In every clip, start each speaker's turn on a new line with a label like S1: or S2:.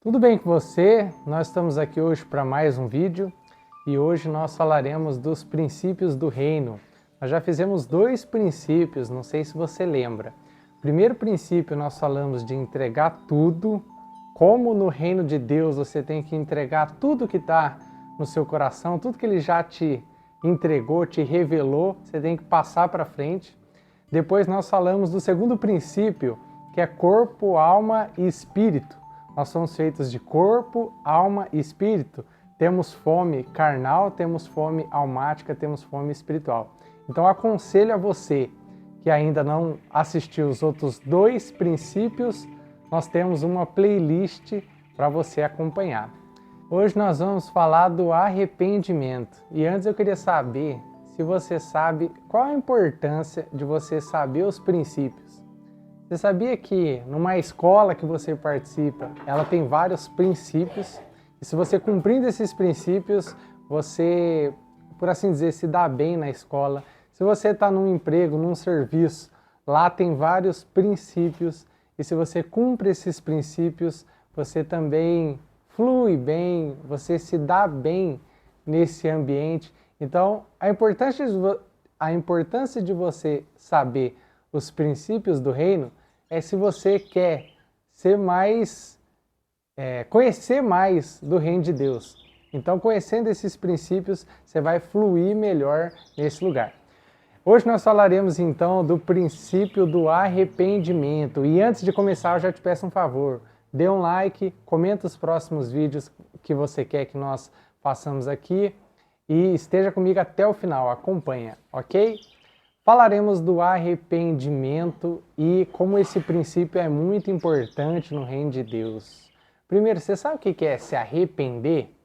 S1: Tudo bem com você? Nós estamos aqui hoje para mais um vídeo e hoje nós falaremos dos princípios do reino. Nós já fizemos 2 princípios, não sei se você lembra. Primeiro princípio nós falamos de entregar tudo, como no reino de Deus você tem que entregar tudo que está no seu coração, tudo que Ele já te entregou, te revelou, você tem que passar para frente. Depois nós falamos do segundo princípio, que é corpo, alma e espírito. Nós somos feitos de corpo, alma e espírito. Temos fome carnal, temos fome almática, temos fome espiritual. Então aconselho a você que ainda não assistiu os outros 2 princípios, nós temos uma playlist para você acompanhar. Hoje nós vamos falar do arrependimento. E antes eu queria saber se você sabe qual a importância de você saber os princípios. Você sabia que numa escola que você participa, ela tem vários princípios, e se você cumprindo esses princípios, você, por assim dizer, se dá bem na escola. Se você está num emprego, num serviço, lá tem vários princípios, e se você cumpre esses princípios, você também flui bem, você se dá bem nesse ambiente. Então, a importância de você saber os princípios do reino é se você quer ser conhecer mais do reino de Deus. Então, conhecendo esses princípios, você vai fluir melhor nesse lugar. Hoje nós falaremos então do princípio do arrependimento. E antes de começar, eu já te peço um favor. Dê um like, comenta os próximos vídeos que você quer que nós façamos aqui e esteja comigo até o final, acompanha, ok? Falaremos do arrependimento e como esse princípio é muito importante no reino de Deus. Primeiro, você sabe o que é se arrepender?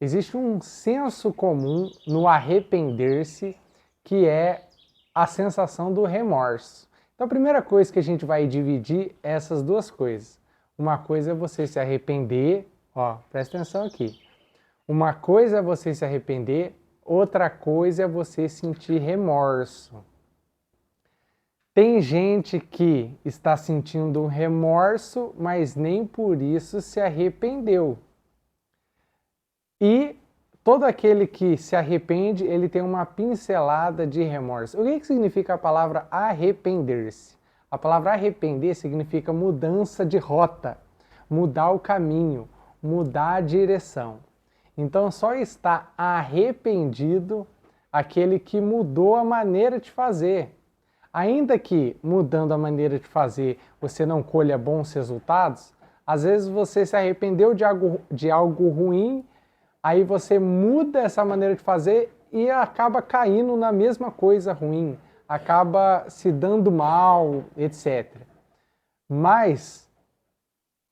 S1: Existe um senso comum no arrepender-se, que é a sensação do remorso. Então a primeira coisa que a gente vai dividir é essas 2 coisas. Uma coisa é você se arrepender, presta atenção aqui. Uma coisa é você se arrepender, outra coisa é você sentir remorso. Tem gente que está sentindo um remorso, mas nem por isso se arrependeu. E todo aquele que se arrepende, ele tem uma pincelada de remorso. O que significa a palavra arrepender-se? A palavra arrepender significa mudança de rota, mudar o caminho, mudar a direção. Então só está arrependido aquele que mudou a maneira de fazer. Ainda que mudando a maneira de fazer você não colha bons resultados, às vezes você se arrependeu de algo ruim, aí você muda essa maneira de fazer e acaba caindo na mesma coisa ruim, acaba se dando mal, etc. Mas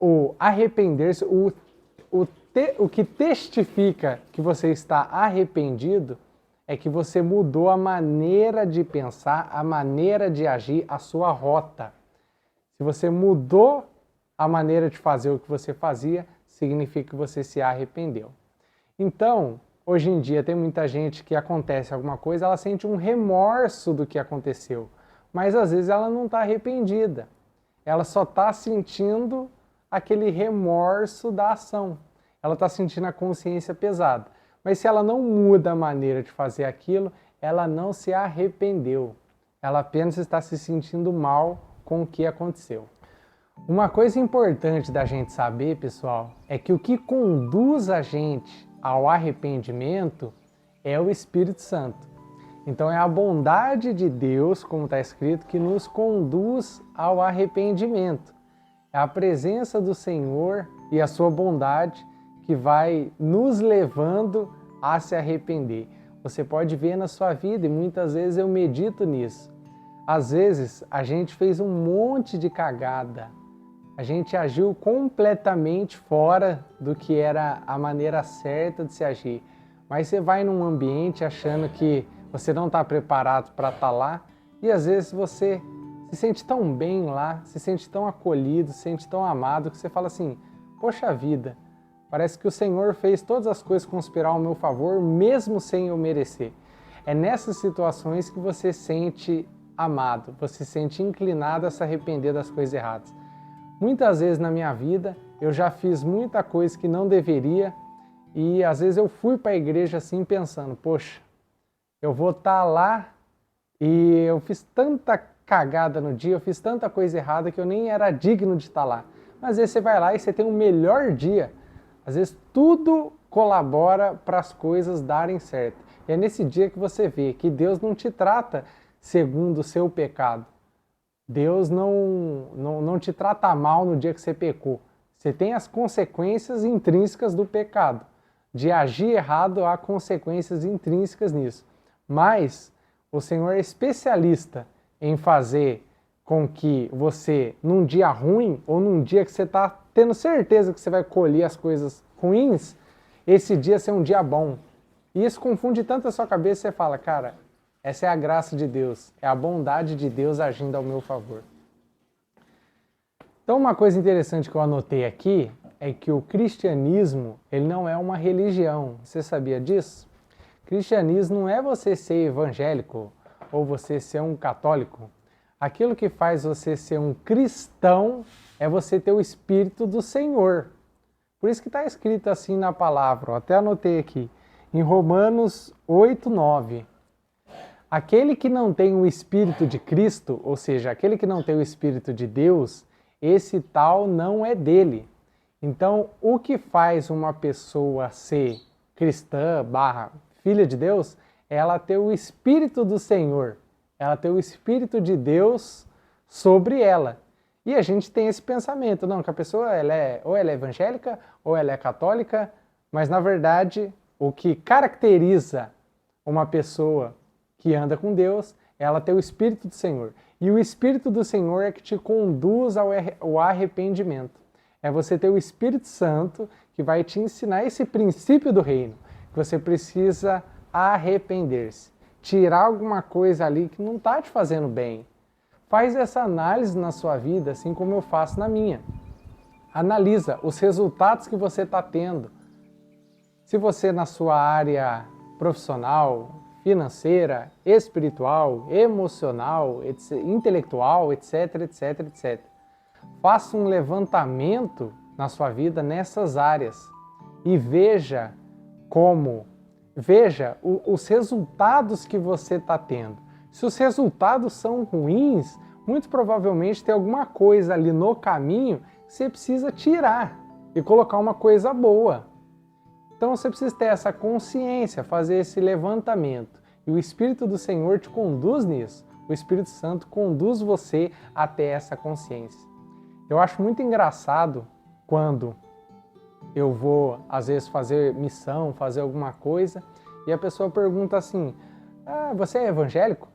S1: o arrepender-se, o que testifica que você está arrependido é que você mudou a maneira de pensar, a maneira de agir, a sua rota. Se você mudou a maneira de fazer o que você fazia, significa que você se arrependeu. Então, hoje em dia tem muita gente que acontece alguma coisa, ela sente um remorso do que aconteceu, mas às vezes ela não está arrependida. Ela só está sentindo aquele remorso da ação. Ela está sentindo a consciência pesada. Mas se ela não muda a maneira de fazer aquilo, ela não se arrependeu. Ela apenas está se sentindo mal com o que aconteceu. Uma coisa importante da gente saber, pessoal, é que o que conduz a gente ao arrependimento é o Espírito Santo. Então é a bondade de Deus, como está escrito, que nos conduz ao arrependimento. É a presença do Senhor e a sua bondade que vai nos levando a se arrepender. Você pode ver na sua vida, e muitas vezes eu medito nisso. Às vezes a gente fez um monte de cagada, a gente agiu completamente fora do que era a maneira certa de se agir. Mas você vai num ambiente achando que você não está preparado para estar lá, e às vezes você se sente tão bem lá, se sente tão acolhido, se sente tão amado, que você fala assim, poxa vida, parece que o Senhor fez todas as coisas conspirar ao meu favor, mesmo sem eu merecer. É nessas situações que você sente amado, você se sente inclinado a se arrepender das coisas erradas. Muitas vezes na minha vida eu já fiz muita coisa que não deveria e às vezes eu fui para a igreja assim pensando, poxa, eu vou estar lá e eu fiz tanta cagada no dia, eu fiz tanta coisa errada que eu nem era digno de estar lá. Mas às vezes você vai lá e você tem um melhor dia. Às vezes tudo colabora para as coisas darem certo. E é nesse dia que você vê que Deus não te trata segundo o seu pecado. Deus não te trata mal no dia que você pecou. Você tem as consequências intrínsecas do pecado. De agir errado, há consequências intrínsecas nisso. Mas o Senhor é especialista em fazer com que você, num dia ruim, ou num dia que você está tendo certeza que você vai colher as coisas ruins, esse dia ser um dia bom. E isso confunde tanto a sua cabeça, você fala, cara, essa é a graça de Deus, é a bondade de Deus agindo ao meu favor. Então uma coisa interessante que eu anotei aqui é que o cristianismo, ele não é uma religião. Você sabia disso? Cristianismo não é você ser evangélico ou você ser um católico. Aquilo que faz você ser um cristão é você ter o Espírito do Senhor. Por isso que está escrito assim na palavra, ó, até anotei aqui, em Romanos 8, 9. Aquele que não tem o Espírito de Cristo, ou seja, aquele que não tem o Espírito de Deus, esse tal não é dele. Então, o que faz uma pessoa ser cristã, filha de Deus, é ela ter o Espírito do Senhor, ela ter o Espírito de Deus sobre ela. E a gente tem esse pensamento, não, que a pessoa ou ela é evangélica ou ela é católica, mas na verdade o que caracteriza uma pessoa que anda com Deus é ela ter o Espírito do Senhor. E o Espírito do Senhor é que te conduz ao arrependimento. É você ter o Espírito Santo que vai te ensinar esse princípio do reino, que você precisa arrepender-se, tirar alguma coisa ali que não está te fazendo bem. Faz essa análise na sua vida, assim como eu faço na minha. Analisa os resultados que você está tendo. Se você na sua área profissional, financeira, espiritual, emocional, intelectual, etc, etc, etc. Faça um levantamento na sua vida nessas áreas e veja os resultados que você está tendo. Se os resultados são ruins, muito provavelmente tem alguma coisa ali no caminho que você precisa tirar e colocar uma coisa boa. Então você precisa ter essa consciência, fazer esse levantamento. E o Espírito do Senhor te conduz nisso. O Espírito Santo conduz você até essa consciência. Eu acho muito engraçado quando eu vou, às vezes, fazer missão, fazer alguma coisa, e a pessoa pergunta assim, você é evangélico?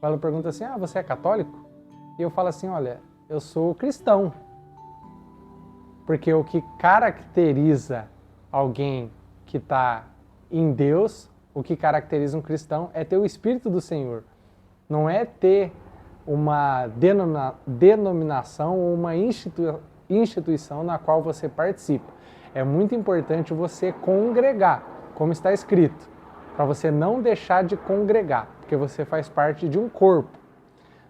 S1: Ela pergunta assim, você é católico? E eu falo assim, olha, eu sou cristão. Porque o que caracteriza alguém que está em Deus, o que caracteriza um cristão é ter o Espírito do Senhor. Não é ter uma denominação ou uma instituição na qual você participa. É muito importante você congregar, como está escrito, para você não deixar de congregar, porque você faz parte de um corpo.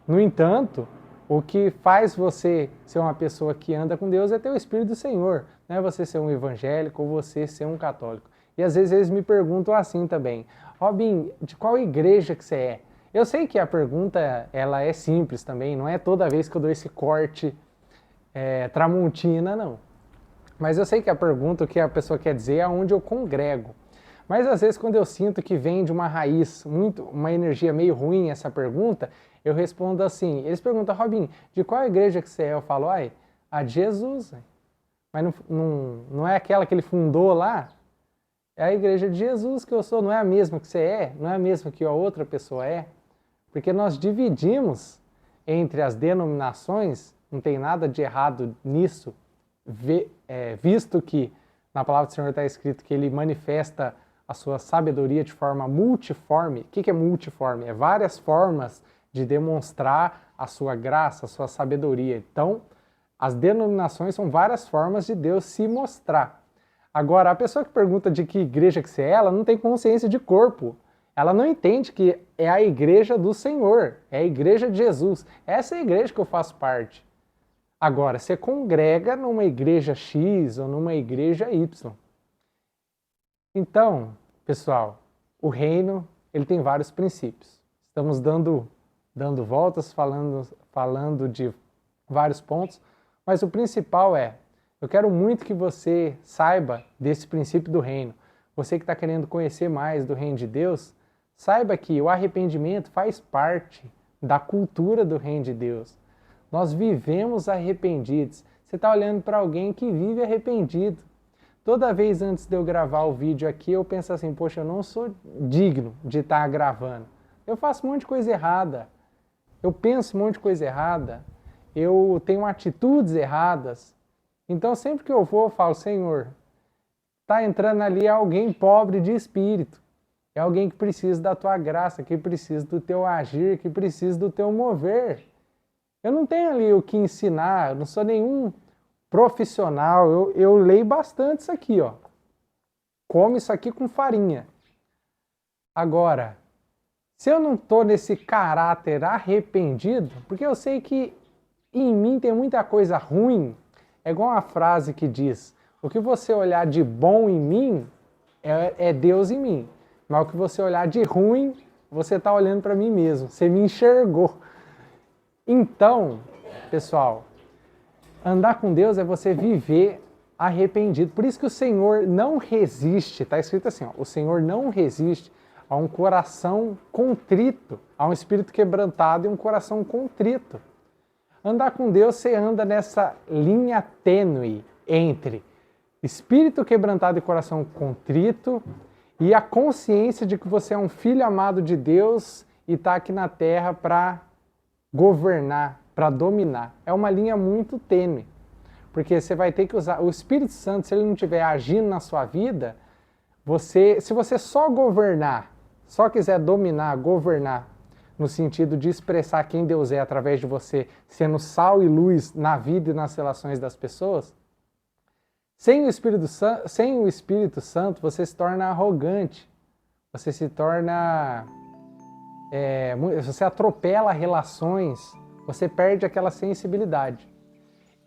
S1: No entanto, o que faz você ser uma pessoa que anda com Deus é ter o Espírito do Senhor. Não é você ser um evangélico ou você ser um católico. E às vezes eles me perguntam assim também, Robin, de qual igreja que você é? Eu sei que a pergunta ela é simples também, não é toda vez que eu dou esse corte tramontina, não. Mas eu sei que a pergunta, o que a pessoa quer dizer é aonde eu congrego. Mas às vezes quando eu sinto que vem de uma raiz, uma energia meio ruim essa pergunta, eu respondo assim, eles perguntam, Robin, de qual igreja que você é? Eu falo, a de Jesus. Mas não é aquela que ele fundou lá? É a igreja de Jesus que eu sou, não é a mesma que você é, não é a mesma que a outra pessoa é. Porque nós dividimos entre as denominações, não tem nada de errado nisso, visto que na palavra do Senhor está escrito que ele manifesta a sua sabedoria de forma multiforme. O que é multiforme? É várias formas de demonstrar a sua graça, a sua sabedoria. Então, as denominações são várias formas de Deus se mostrar. Agora, a pessoa que pergunta de que igreja que você é, ela não tem consciência de corpo. Ela não entende que é a igreja do Senhor, é a igreja de Jesus. Essa é a igreja que eu faço parte. Agora, você congrega numa igreja X ou numa igreja Y. Então, pessoal, o reino ele tem vários princípios. Estamos dando voltas, falando de vários pontos, mas o principal é, eu quero muito que você saiba desse princípio do reino. Você que está querendo conhecer mais do reino de Deus, saiba que o arrependimento faz parte da cultura do reino de Deus. Nós vivemos arrependidos. Você está olhando para alguém que vive arrependido. Toda vez antes de eu gravar o vídeo aqui, eu penso assim, poxa, eu não sou digno de estar gravando. Eu faço um monte de coisa errada. Eu penso um monte de coisa errada. Eu tenho atitudes erradas. Então, sempre que eu vou, eu falo, Senhor, está entrando ali alguém pobre de espírito. É alguém que precisa da tua graça, que precisa do teu agir, que precisa do teu mover. Eu não tenho ali o que ensinar, eu não sou nenhum profissional, eu leio bastante isso aqui, ó. Como isso aqui com farinha. Agora, se eu não estou nesse caráter arrependido, porque eu sei que em mim tem muita coisa ruim, é igual uma frase que diz, o que você olhar de bom em mim, é Deus em mim. Mas o que você olhar de ruim, você está olhando para mim mesmo, você me enxergou. Então, pessoal, andar com Deus é você viver arrependido. Por isso que o Senhor não resiste, está escrito assim, ó, o Senhor não resiste a um coração contrito, a um espírito quebrantado e um coração contrito. Andar com Deus, você anda nessa linha tênue entre espírito quebrantado e coração contrito e a consciência de que você é um filho amado de Deus e está aqui na terra para governar, para dominar. É uma linha muito tênue, porque você vai ter que usar o Espírito Santo, se ele não estiver agindo na sua vida, se você só governar, só quiser dominar, governar, no sentido de expressar quem Deus é através de você, sendo sal e luz na vida e nas relações das pessoas, sem o Espírito Santo, você se torna arrogante, você se torna... você atropela relações, você perde aquela sensibilidade.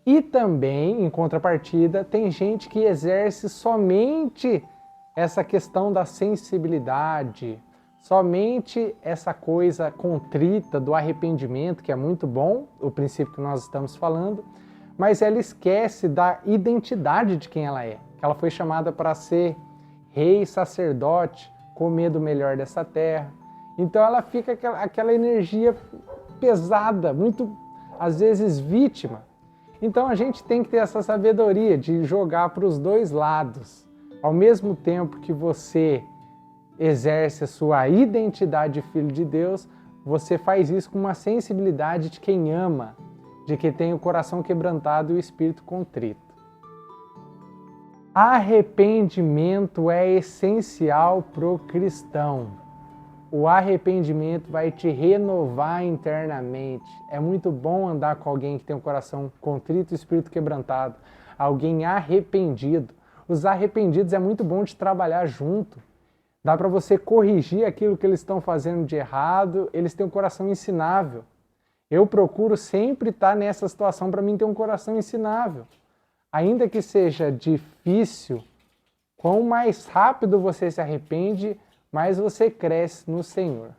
S1: E também, em contrapartida, tem gente que exerce somente essa questão da sensibilidade, somente essa coisa contrita do arrependimento, que é muito bom, o princípio que nós estamos falando, mas ela esquece da identidade de quem ela é. Ela foi chamada para ser rei, sacerdote, comer do melhor dessa terra. Então ela fica aquela energia pesada, muito, às vezes, vítima. Então a gente tem que ter essa sabedoria de jogar para os dois lados. Ao mesmo tempo que você exerce a sua identidade de filho de Deus, você faz isso com uma sensibilidade de quem ama, de quem tem o coração quebrantado e o espírito contrito. Arrependimento é essencial para o cristão. O arrependimento vai te renovar internamente. É muito bom andar com alguém que tem um coração contrito e espírito quebrantado. Alguém arrependido. Os arrependidos é muito bom de trabalhar junto. Dá para você corrigir aquilo que eles estão fazendo de errado. Eles têm um coração ensinável. Eu procuro sempre estar nessa situação para mim ter um coração ensinável. Ainda que seja difícil, quanto mais rápido você se arrepende, mais você cresce no Senhor.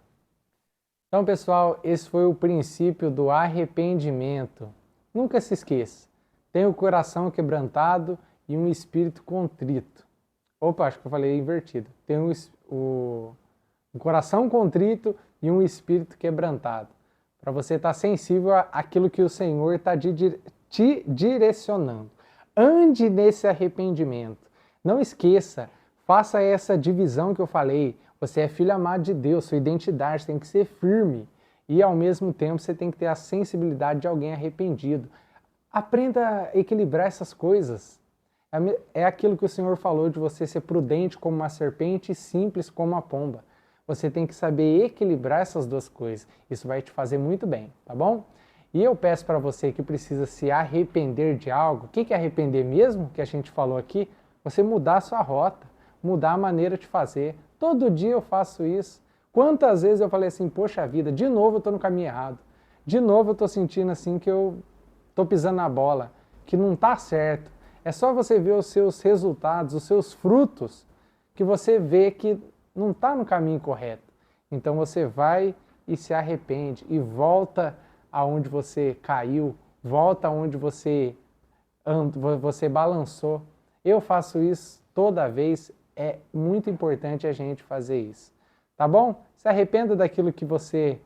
S1: Então, pessoal, esse foi o princípio do arrependimento. Nunca se esqueça, tem o coração quebrantado e um espírito contrito. Opa, acho que eu falei invertido. Tem o coração contrito e um espírito quebrantado. Para você estar sensível àquilo que o Senhor está te direcionando. Ande nesse arrependimento. Não esqueça, faça essa divisão que eu falei. Você é filho amado de Deus, sua identidade tem que ser firme. E ao mesmo tempo você tem que ter a sensibilidade de alguém arrependido. Aprenda a equilibrar essas coisas. É aquilo que o Senhor falou de você ser prudente como uma serpente e simples como uma pomba. Você tem que saber equilibrar essas duas coisas. Isso vai te fazer muito bem, tá bom? E eu peço para você que precisa se arrepender de algo. O que é arrepender mesmo, que a gente falou aqui? Você mudar a sua rota, mudar a maneira de fazer. Todo dia eu faço isso. Quantas vezes eu falei assim, poxa vida, de novo eu estou no caminho errado. De novo eu estou sentindo assim que eu tô pisando na bola, que não tá certo. É só você ver os seus resultados, os seus frutos, que você vê que não está no caminho correto. Então você vai e se arrepende e volta aonde você caiu, volta aonde você balançou. Eu faço isso toda vez, é muito importante a gente fazer isso. Tá bom? Se arrependa daquilo que você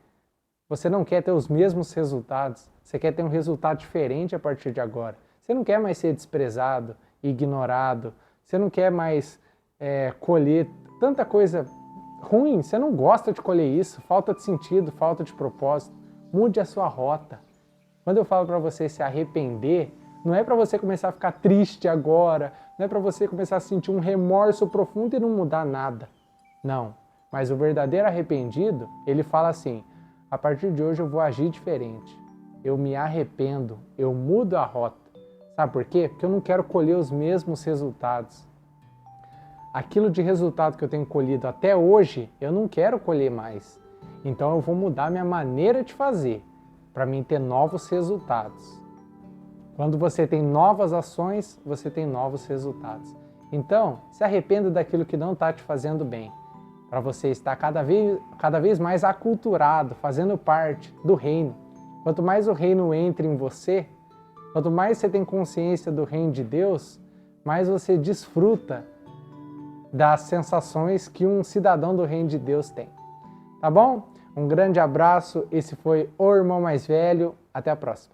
S1: não quer ter os mesmos resultados, você quer ter um resultado diferente a partir de agora. Você não quer mais ser desprezado, ignorado, você não quer mais colher tanta coisa ruim, você não gosta de colher isso, falta de sentido, falta de propósito. Mude a sua rota. Quando eu falo para você se arrepender, não é para você começar a ficar triste agora, não é para você começar a sentir um remorso profundo e não mudar nada. Não, mas o verdadeiro arrependido, ele fala assim: a partir de hoje eu vou agir diferente. Eu me arrependo, eu mudo a rota. Sabe por quê? Porque eu não quero colher os mesmos resultados. Aquilo de resultado que eu tenho colhido até hoje, eu não quero colher mais. Então eu vou mudar minha maneira de fazer para mim ter novos resultados. Quando você tem novas ações, você tem novos resultados. Então, se arrependa daquilo que não está te fazendo bem, para você estar cada vez mais aculturado, fazendo parte do reino. Quanto mais o reino entra em você, quanto mais você tem consciência do reino de Deus, mais você desfruta das sensações que um cidadão do reino de Deus tem. Tá bom? Um grande abraço, esse foi o Irmão Mais Velho, até a próxima.